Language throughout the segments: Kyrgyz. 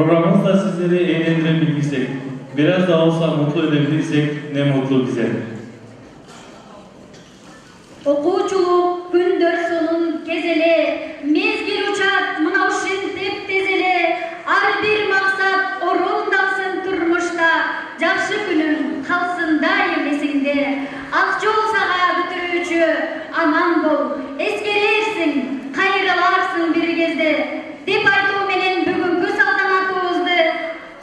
Programımızda sizleri eğlendirebildiysek, biraz da olsa mutlu edebildiysek ne mutlu bize. Okuçuluk gündür sonun kezeli, mezgil uçat mınav şintip tezeli, ar bir maksat orundansın turmuşta, jakşı günün kalsın daim esinde, ak jol sağa bütürücü, aman bol, eskerersin, kayırılarsın bir gezde, dep aytуу menen бүгүnkү салтанатыбызды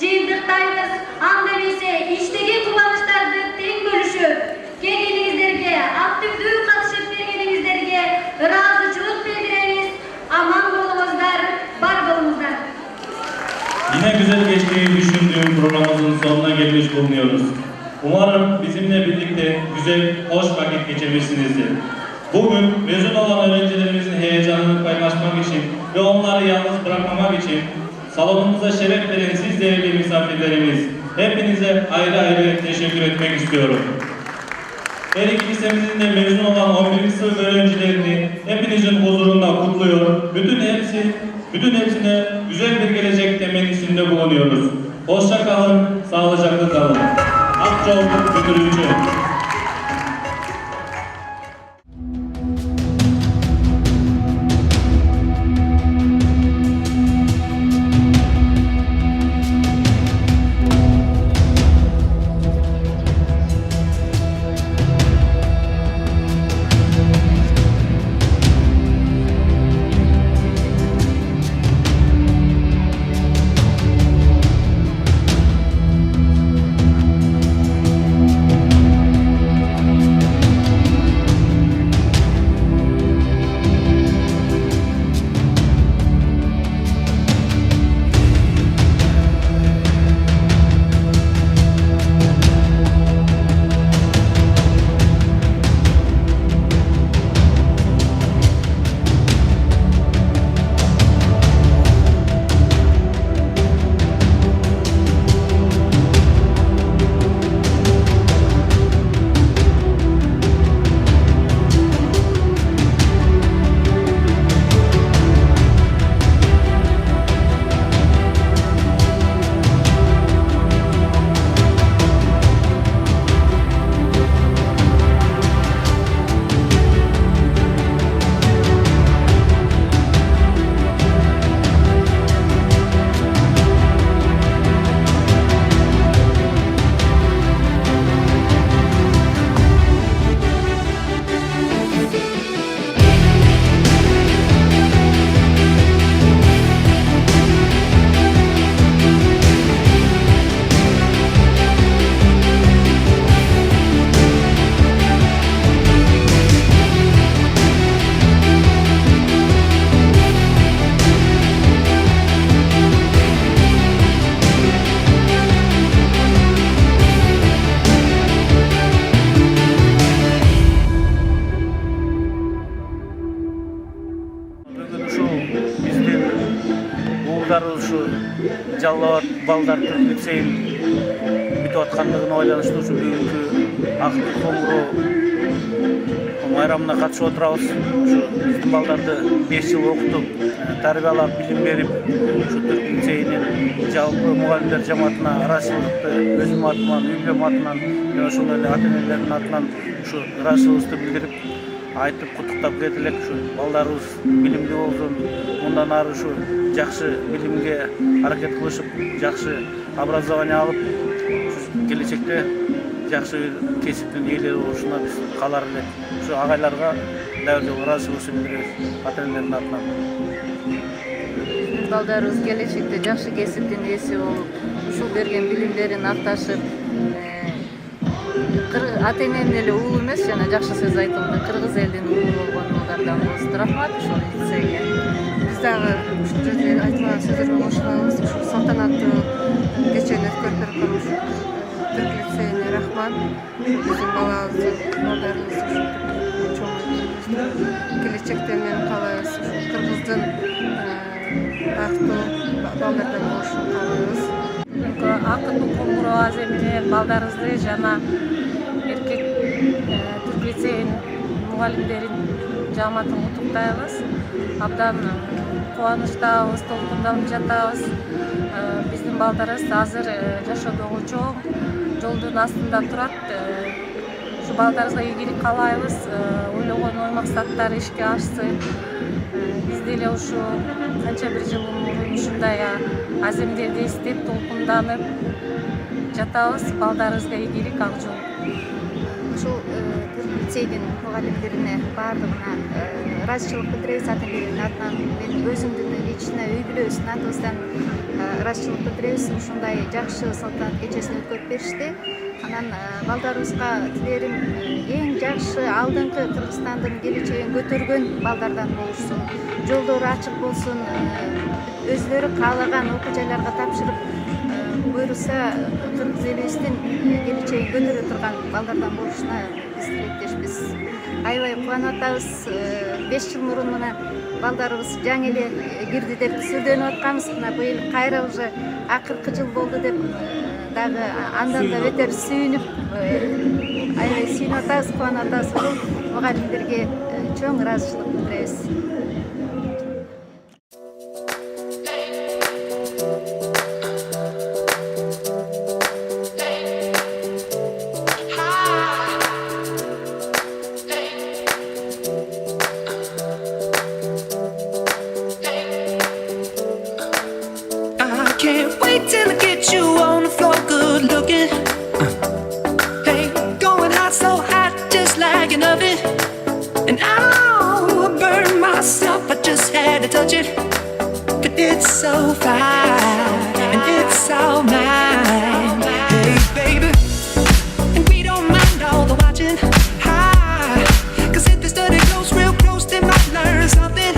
жыйынтыктайбыз. Анда эмесе иштеги кубанычтарды тең бөлүшүп, келгениңиздерге, активдүү катышып бергениңиздерге ыраазычылык билдиребиз. Аман болуңуздар, бар болуңуздар. Yine güzel geçtiğini düşündüğüm programımızın sonuna gelmiş bulunuyoruz. Umarım bizimle birlikte güzel, hoş vakit geçirmişsinizdir. Bugün mezun olan öğrencilerimizin heyecanını paylaşmak için ve onları yalnız bırakmamak için salonumuza şeref veren siz değerli misafirlerimiz, hepinize ayrı ayrı teşekkür etmek istiyorum. Her iki lisemizin de mezun olan 11. sınıf öğrencilerini hepinizin huzurunda kutluyor. Bütün hepsine güzel bir gelecek temennisinde bulunuyoruz. Hoşça kalın, sağlıcakla kalın. Akçol Müdürlüğü. Şu Жалал балдар Türk лицейин бүтүп аткандыгына байланыштуу ушу бүгүнкү ак коңгуроо майрамына катышып отурабыз. Ушу биздин балдарды 5 жыл окутуп, тарбиялап, билим берип, ушу Türk лицейинин жалпы мугалимдер жамаатына ыраазычылыкты өзүм атыман, үй-бүлөм атынан, жана ошондой эле ата-энелердин атынан ушу ыраазычылыгыбызды билдирип, айтып куттуктап кете элек. Ушу балдарыбыз билимдүү болсун, мындан ары ушу жакшы билимге аракет кылышып, жакшы образование алып, келечекте жакшы кесиптин ээлери болушуна биз каалар элек. Ушу агайларга дагы жолу ыраазычылыгыбызды билдиребиз ата-энелердин атынан. Балдарыбыз келечекте жакшы кесиптин ээси болуп, ушул берген билимдерин акташып, ата-эненин эле уулу эмес, жана жакшы сөз айтылды, кыргыз элдин уулу болгонуңардан болсун. Рахмат ушул лицейге. Biz dagы ушул жерде айтылган сөздөргө кошулабыз. Ушул салтанаттуу кечени өткөрүп берген ушул Türk лицейине рахмат. Биздин балдарыбыз келечекте мен каалайбыз. Кыргыздын бактуу балдардан болушун каалайбыз. Акындуу коңгуроо аз менен балдарыбызды жана эркек Türk лицейинин мугалимдерин жамаатын куттуктайбыз. Абдан кубанычтабыз, толкунданып жатабыз. биздин балдарыбыз азыр жашоодогу чоң жолдун астында турат. Ушу балдарыбызга ийгилик каалайбыз, ойлогон ой максаттары ишке ашсын. Биз деле ушу канча бир жыл мурун ушундай аземдерди эстеп толкунданып жатабыз. Балдарыбызга ийгилик, ак жол. Ушул лицейдин мугалимдерине баардыгына ыраазычылык билдиребиз. Ата-энелердин атынан мен өзүмдүн лично үй бүлөбүздүн атыбыздан ыраазычылык билдиребиз. Ушундай жакшы салтанат кечесин өткөрүп беришти. Анан балдарыбызга тилерим эң жакшы алдыңкы Кыргызстандын келечегин көтөргөн балдардан болушсун. Жолдору ачык болсун, өзүлөрү каалаган окуу жайларга тапшырып, буйруса кыргыз элибиздин келечегин көтөрө турган балдардан болушуна биз тилектешпиз. Аябай кубанып атабыз. 5 жыл мурун мына балдарыбыз жаңы эле кирди деп сүрдөнүп атканбыз. Мына быйыл кайра уже акыркы жыл болду деп дагы андан да бетер сүйүнүп, аябай сүйүнүп атабыз, кубанып атабыз. Ушул мугалимдерге чоң ыраазычылык билдиребиз. Can't wait till I get you on the floor, good looking. Hey, going hot, so hot, just like an oven. And I'll burn myself, I just had to touch it. But it's so fine, and it's all mine. Hey, baby, and we don't mind all the watching. Hi, 'cause if this dirty close real close, they might learn something.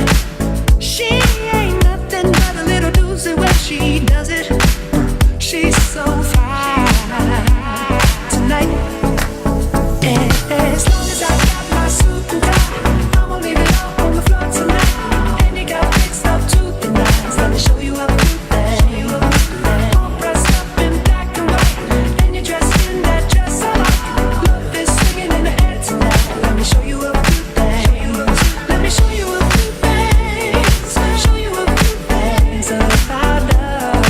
She ain't nothing but a little doozy when she does it. She's so fine tonight. And as long as I got my suit and tie, I'ma leave it all on the floor tonight. And you got fixed up to the nines. Let me show you a few things. All dressed up in black and white, and you're dressed in that dress I like. Love is swinging in the air tonight. Let me show you a few things. Let me show you a few things. Show you a few things about love.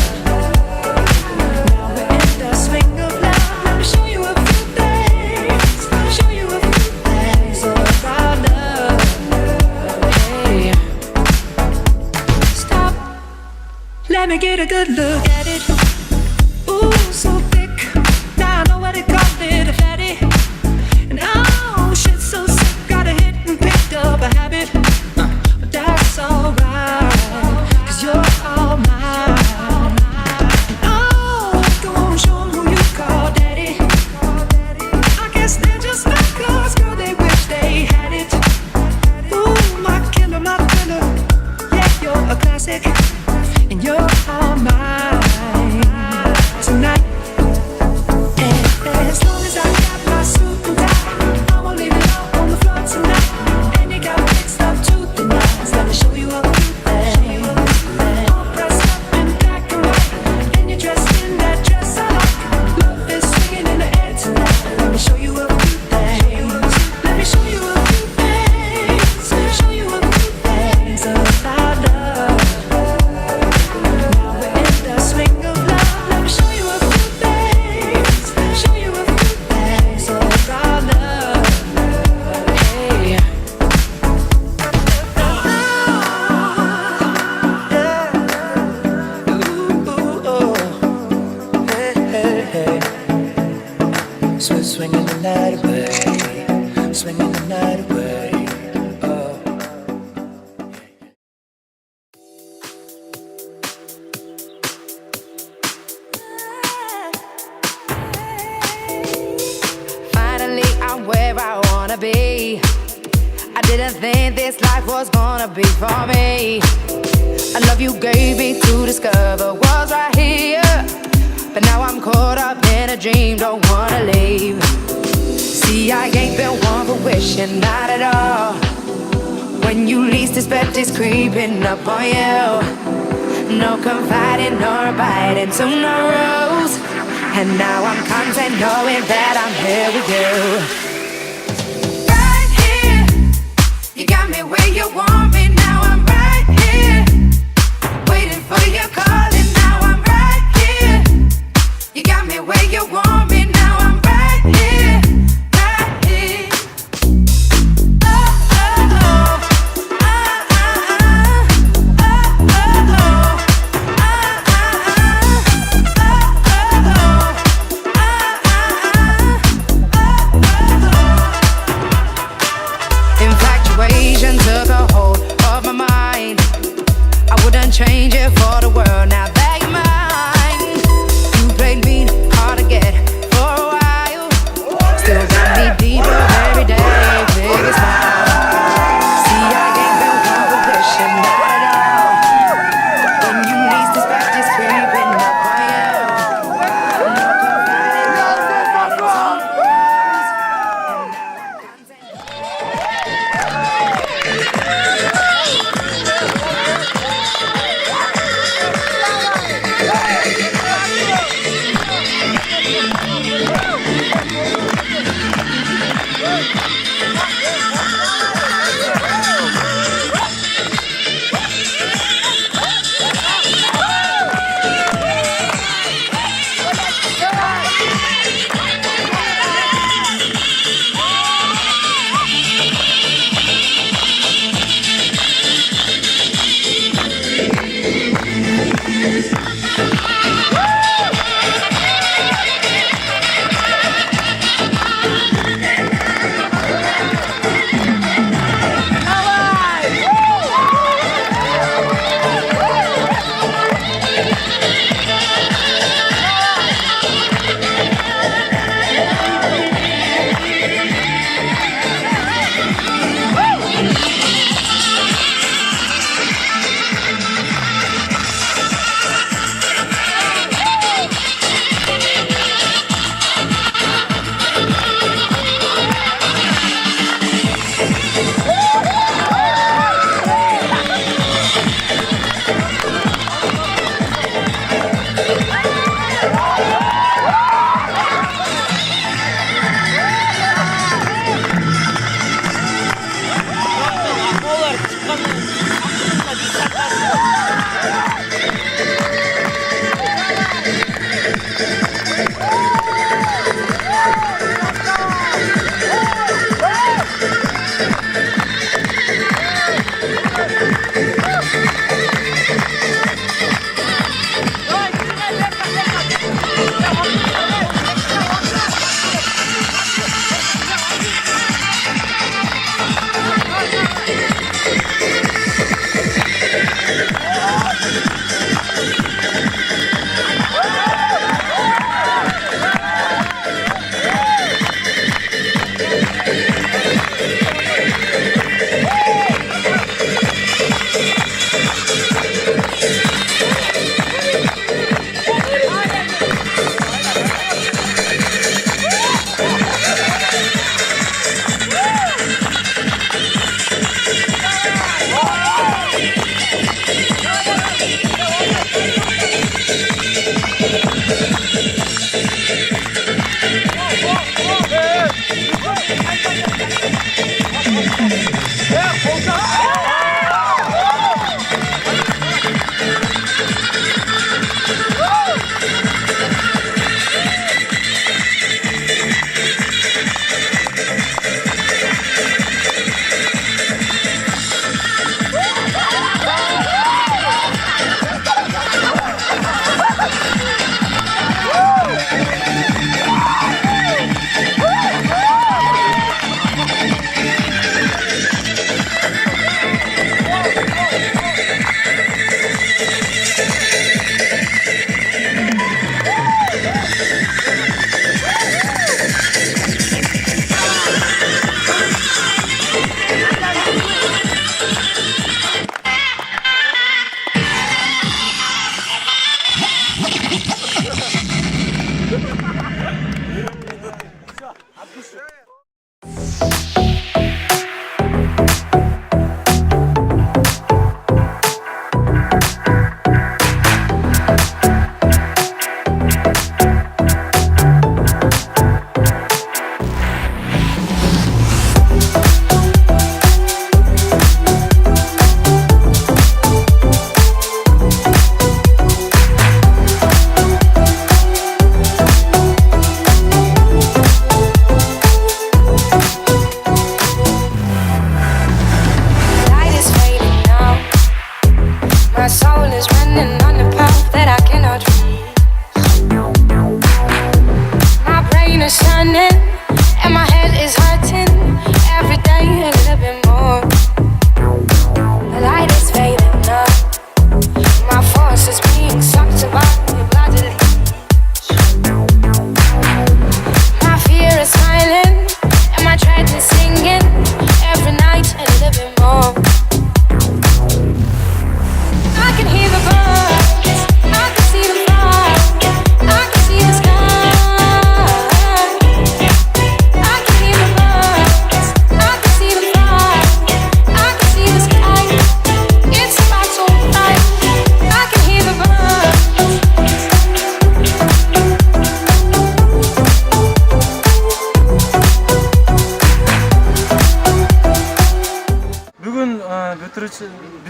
Now we're in the swing of love. Let me show you a few things. Show you a few things about love. Hey, stop. Let me get a good look at it. Ooh, so thick. Now I know what they call it, a fatty. And oh, shit, so sick. Got a hit and picked up a habit. But that's alright, 'cause you're all mine. Oh, go on, show 'em who you call daddy. I guess they're just like us, girl, they wish they had it. Ooh, my killer, my thriller. Yeah, you're a classic, and you're all mine tonight. And as long as I got my suit and tie, I'ma leave it all on the floor tonight. And you got fixed up to the nines. Let me show you a few things. All dressed up in black and white, and you're dressed in that dress I like. Love is swinging in the air tonight. Let me show you a few things. Let me show you a few things. Show you a few things about love. Now we're in the swing of love. Let me show you a few things. Show you a few things about love. Hey. Swinging the night away, swinging the night away. Oh. Finally, I'm where I wanna be. I didn't think this life was gonna be for me. I love you gave me to discover was right here. But now I'm caught up in a dream, don't wanna leave. See, I ain't been one for wishing, not at all. When you least expect it's creeping up on you. No confiding nor biting to no rules. And now I'm content knowing that I'm here with you. Right here, you got me where you want me. Now I'm right here, waiting for your call. And now I'm right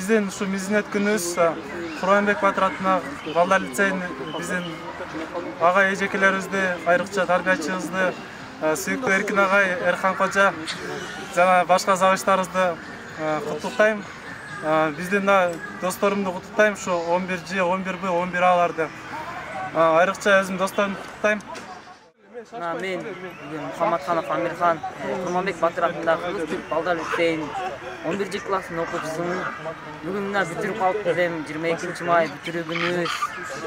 биздин ушу мезинет күнүбүз Курманбек Батыр атындагы балдар лицейин биздин агай эжекелерибизди, айрыкча тарбиячыбызды, сүйүктүү Эркин агай, Эрхан кожо жана башка забаштарыбызды куттуктайм. Биздин да досторумду куттуктайм, ушу 11Ж, 11Б, 11Аларды. Айрыкча өзүм досторумду куттуктайм. Мен Мухаммадханов Амирхан, Курманбек Батыр атындагы Кыргыз Түрк балдар лицейин 11 классын окуучусумун. Бүгүн мына бүтүрүп калыппыз, 22 май бүтүрүүбүнүбүз.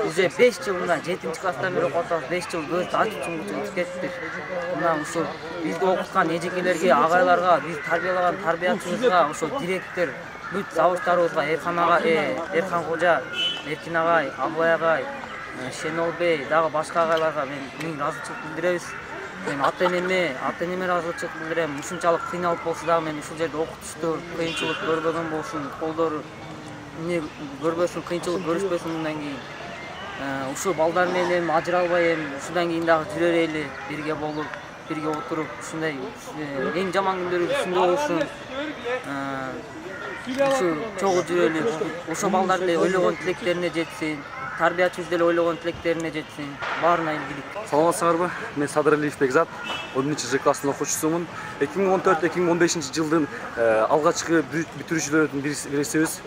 Уже 5 жыл мына 7 класстан бери окуп атабыз, 5 жыл көз ачып өтүп кетти. Мына ушул бизди окуткан эжекелерге, агайларга, биз тарбиялаган тарбиячыбызга, ошол директор, бүт заводтарыбызга, Эрхан агай, Эрхан кожо, Эркин агай, Абылай агай, Шенолбей, дагы башка агайларга мен миң ыраазычылык билдиребиз. Мен ата-энеме ыраазычылык билдирем. Ушунчалык кыйналып болсо дагы мен ушул жерде окутушту кыйынчылык көрбөгөн болсун, колдору эмне көрбөсүн, кыйынчылык көрүшпөсүн мындан кийин. Ушул балдар менен ажыралбай ушундан кийин дагы жүрөлү, бирге болуп, бирге отуруп, ушундай эң жаман күндөрүбүз ушундай болсун. Ушу чогуу жүрөлү, ошо балдар эле ойлогон тилектерине жетсин. Тарбиячыбыз деле ойлогон тилектерине жетсин. Баарына ийгилик. Саламатсыңарбы? Мен Садыралиев Бекзат, 11-Ж класстын окуучусумун. 2014-2015 жылдын алгачкы бүтүрүүчүлөрүнүн бирисибиз.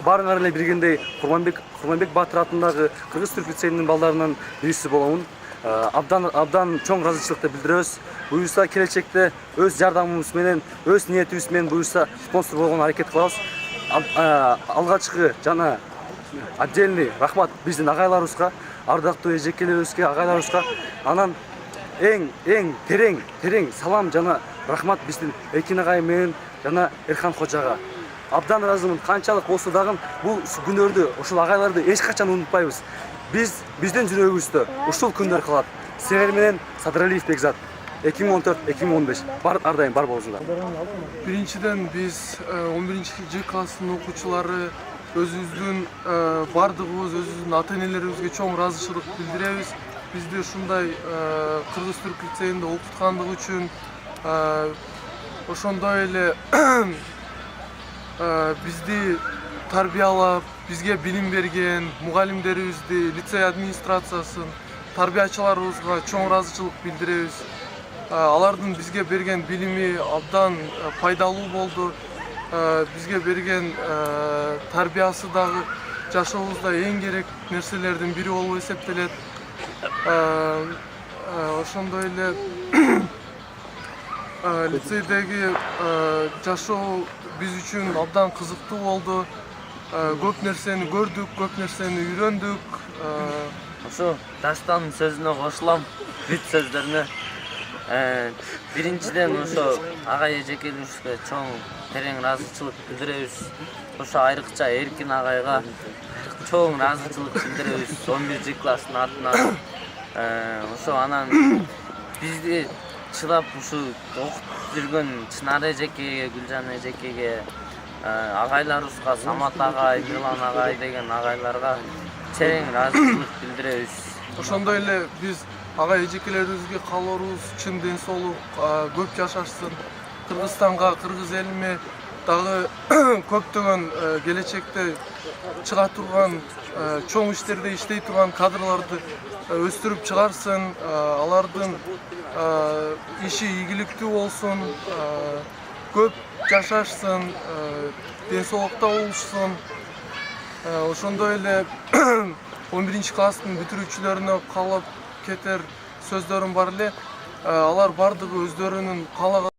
Баарыңар эле билгендей, Курманбек Батыр атындагы Кыргыз Түрк лицейинин балдарынын бириси боломун. абдан чоң ыраазычылыкты билдиребиз. Буюрса келечекте өз жардамыбыз менен, өз ниетибиз менен буюрса спонсор болгонго аракет кылабыз. Алгачкы жана отдельный рахмат биздин агайларыбызга, ардактуу эжекелерибизге, агайларыбызга. Анан эң терең салам жана рахмат биздин Эркин агай менен жана Эрхан кожага. Абдан ыраазымын. Канчалык болсо дагы бул күндөрдү, ушул агайларды эч качан унутпайбыз. Биздин жүрөгүбүздө ушул күндөр калат. Силер менен Садыралиев Бекзат 2014-2015 ар дайым бар болсуңдар. Биринчиден биз 11-Ж класстын окуучулары өзүбүздүн бардыгыбыз, өзүбүздүн ата-энелерибизге чоң ыраазычылык билдиребиз. Бизди ушундай Кыргыз түрк лицейинде окуткандыгы үчүн, ошондой эле бизди тарбиялап, бизге билим берген мугалимдерибизди, лицей администрациясын, тарбиячыларыбызга чоң ыраазычылык билдиребиз. Алардын бизге берген билими абдан пайдалуу болду. Бизге берген тарбиясы дагы жашообузда эң керек нерселердин бири болуп эсептелет. Ошондой эле лицейдеги жашоо биз үчүн абдан кызыктуу болду. Көп нерсени көрдүк, көп нерсени үйрөндүк. Ошо Даштан сөзүнө кошулам, бүт сөздөрүнө. Биринчиден ошо агай эжекелерибизге чоң терең ыраазычылык билдиребиз. Ошо айрыкча Эркин агайга чоң ыраазычылык билдиребиз 11-Ж класстын атынан. Ошо анан бизди чыдап ушу окутуп жүргөн Чынар эжекеге, Гүлжан эжекеге, агайларыбызга, Самат агай, Милан агай деген агайларга терең ыраазычылык билдиребиз. Ошондой эле биз агай эжекелерибизге каалоорубуз чын ден соолук, көп жашашсын. Кыргызстанга, кыргыз элиме дагы көптөгөн келечекте чыга турган, чоң иштерде иштей турган кадрларды өстүрүп чыгарсын. Алардын иши ийгиликтүү болсун, көп жашашсын, ден соолукта болушсын. Ошондой эле 11-Ж класстын бүтүрүүчүлөрүнө каалап кетер сөздөрүм бар эле. Алар бардыгы өздөрүнүн каалаган